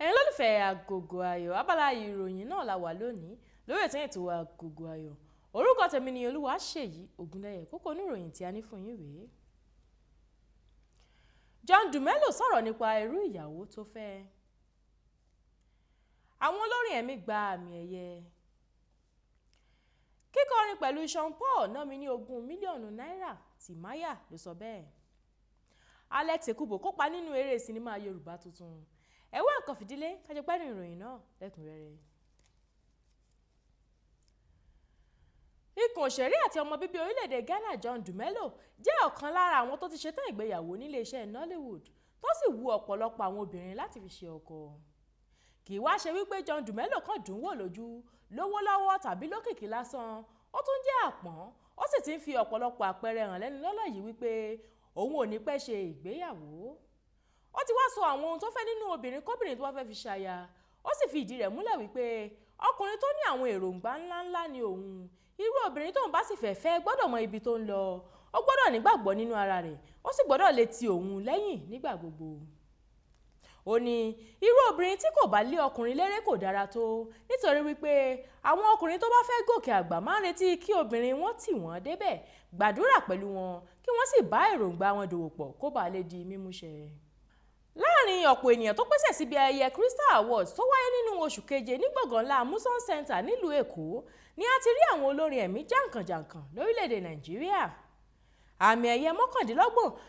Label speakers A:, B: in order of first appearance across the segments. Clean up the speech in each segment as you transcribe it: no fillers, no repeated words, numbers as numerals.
A: ẹ̀yin lólùfẹ́ Agogo Ayo abala ìròyìn náà la wà lónìí lórí ètò Agogo Ayo. Orúkọ tèmi ni Olúwaṣèyí Ògúnlẹ́yẹ. Kókó oníròyìn tí a ní fún yín rèé. DUMELO sọ̀rọ̀ nípa irú ìyàwó tó fẹ́. Àwọn olórin ẹ̀mí gba àmì ẹ̀yẹ. Kíkọrin pẹ̀lú Sean Paul ná mi ní ogún mílíọ̀nù náírà, TIMAYA ló sọ bẹ́ẹ̀. EKUBO kópa nínú eré sinimá Yorùbá tuntun. Ẹ̀wọ́n nǹkan fìdílé kájọ pẹ́ nínú ìròyìn náà lẹ́kùnrẹ́rẹ́. Ikùn òṣèré àti ọmọ bíbí orílẹ̀-èdè Ghana DUMELO jẹ́ ọ̀kan lára àwọn tó ti ṣetán ìgbéyàwó nílé iṣẹ́ Nollywood tó sì wu ọ̀pọ̀lọpọ̀ àwọn obìnrin láti fi ṣe ọkọ. Kì í wá ṣe wípé DUMELO kàn dùn wò lójú, lówó lọ́wọ́ tàbí lókìkí lásán, ó tún jẹ́ àpọ́n, ó sì ti ń fi ọ̀pọ̀lọpọ̀ àpẹẹrẹ hàn lẹ́nu lọ́lọ́ yìí wípé òun ò ní pẹ́ ṣe ìgbéyàwó. Ó ti wá sọ àwọn ohun tó fẹ́ nínú obìnrin kóbìnrin tó wá fẹ́ fi ṣaya. Ó sì fi ìdí rẹ̀ múlẹ̀ wípé ọkùnrin tó ní àwọn èròǹgbà ńláńlá ni òun. Irú obìnrin tóun bá sì fẹ́ gbọ́dọ̀ mọ ibi tó ń lọ. Ó gbọ́dọ̀ nígbàgbọ́ nínú ara rẹ̀, ó sì gbọ́dọ̀ lè ti òun lẹ́yìn nígbà gbogbo. Ó ní irú obìnrin tí kò bá lé ọkùnrin léré kò dára tó, nítorí wípé àwọn ọkùnrin tó bá fẹ́ gòkè àgbà máa ń retí kí obìnrin wọn tì wọ́n débẹ̀, gbàdúrà pẹ̀lú wọn kí wọ́n sì bá èròǹgbà wọn dòwò pọ̀ kó bàa lè di mímúṣẹ. Láàárín ọ̀pọ̀ ènìyàn tó pèsè síbi ayẹyẹ Crystal Awards tó wáyé nínú oṣù keje ní gbọ̀ngàn ńlá Muson Center nílùú Èkó ni a ti rí àwọn olórin ẹ̀mí jàǹkànjàǹkàn lórílẹ̀‐èdè Nàìjíríà. Àmì ẹ̀yẹ 29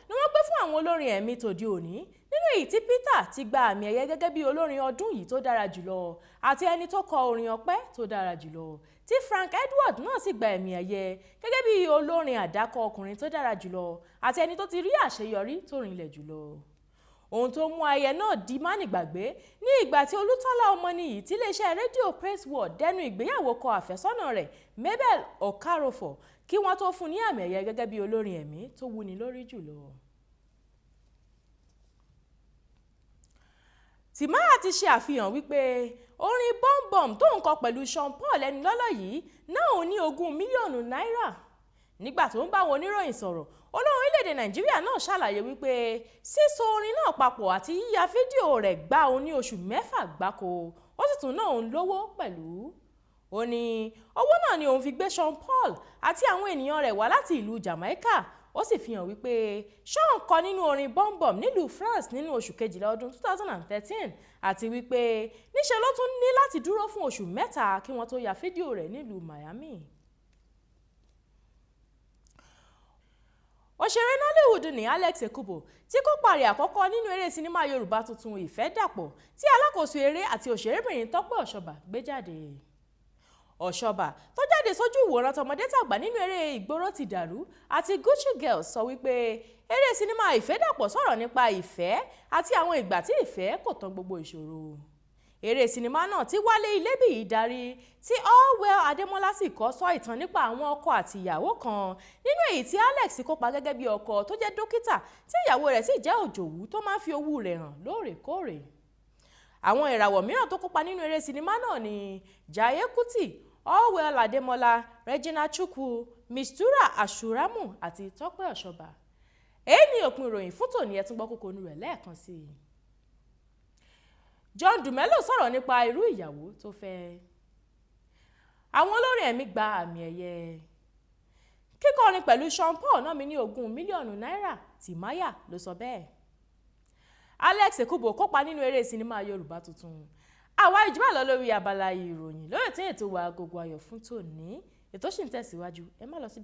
A: ni wọ́n gbé fún àwọn olórin ẹ̀mí tòde òní, nínú èyí tí Peter ti gba àmì ẹ̀yẹ gẹ́gẹ́ bí olórin ọdún yìí tó dára jùlọ àti ẹni tó kọ orin ọpẹ́ tó dára jùlọ, tí Frank Edward náà sì gba àmì ẹ̀yẹ gẹ́gẹ́ bí olórin àdákọ ọkùnrin tó dára jùlọ àti ẹni tó ti rí àṣeyọrí tó rinlẹ̀ jùlọ. Ohun tó mú ayẹyẹ náà di mánigbàgbé ní ìgbà tí Olútọ́lá Ọmọnìyí tí iléeṣẹ́ rédíò Praise World dẹnu ìgbéyàwó kọ àfẹ́sọ́nà rẹ̀ Mabel Okarofo kí wọ́n tó fún ní àmì ẹ̀yẹ gẹ́gẹ́ bí olórin ẹ̀mí tó wúni lórí jùlọ. TIMAYA ti ṣe àfihàn wípé orin bọ́m̀bọ̀m tó ń kọ pẹ̀lú Sean Paul ẹni lọ́lọ́ yìí náà ò ní ogún mílíọ̀nù náírà. Nígbà tó ń bá àwọn oníròyìn sọ̀rọ̀, olórin orílẹ̀-èdè Nàìjíríà náà ṣàlàyé wípé síso orin náà papọ̀ àti yíya fídíò rẹ̀ gbà òun ní oṣù 6 gbáko, ó sì tún náà òun lówó pẹ̀lú. Ó ní owó náà ni òun fi gbé Sean Paul àti àwọn ènìyàn rẹ̀ wá láti ìlú Jamaica. Ó sì fi hàn wípé Sean kọ nínú orin bọ́m̀bọ̀m nílùú France nínú oṣù kejìlá ọdún 2013 àti wípé níṣẹ́ ló tún ní láti dúró fún oṣù 3 kí wọ́n tó ya fídíò rẹ̀ nílùú Miami. Òṣèré Nollywood ní EKUBO tí kópa rẹ̀ àkọ́kọ́ nínú eré sinimá Yorùbá tuntun Ìfẹ́ Dàpọ̀ tí alákòóso eré àti òṣèrébìnrin Tọ́pẹ́ Ọ̀ṣọ́bà gbé jáde. Ọ̀ṣọ́bà tó jáde sójú ìwòran tọmọdé tàgbà nínú eré Ìgboro ti dàrú àti Gucci Girls sọ wípé eré sinimá Ìfẹ́ Dàpọ̀ sọ̀rọ̀ nípa ìfẹ́ àti àwọn ìgbà tí ìfẹ́ kò tán gbogbo ìṣòro. Eré sinimá náà tí Wálé Ilébíyì darí tí Allwell Adémọ́lá sì kọ sọ ìtàn nípa àwọn ọkọ àti ìyàwó kan, nínú èyí tí Alex kópa gẹ́gẹ́ bí ọkọ tó jẹ́ dókítà tí ìyàwó rẹ̀ sì jẹ́ òjòwú tó máa ń fi owó rẹ̀ hàn lóòrèkóòrè. Àwọn ìràwọ̀ mìíràn tó kópa nínú eré sinimá náà ni Jaiye Kuti, Allwell Adémọ́lá, Regina Chukwu, Mistura Ashuramu àti Tọ́pẹ́ Ọ̀ṣọ́bà. Èyí ni òpin ìròyìn fún tòní, ẹ tún gbọ́ kókó inú rẹ̀ lẹ́ẹ̀kan sí i. DUMELO sọ̀rọ̀ nípa irú ìyàwó tó fẹ́. Àwọn olórin ẹ̀mí gba àmì ẹ̀yẹ. Kíkọrin pẹ̀lú Sean Paul ná mi ní ogún mílíọ̀nù náírà, TIMAYA ló sọ bẹ́ẹ̀. EKUBO kópa nínú eré sinimá Yorùbá tuntun. Àwa ìjùmọ̀ lọ lórí abala ìròyìn lórí ètò wa Agogo Ayo fún tòní. Ètò ṣì ń tẹ̀síwájú, ẹ má lọ síbi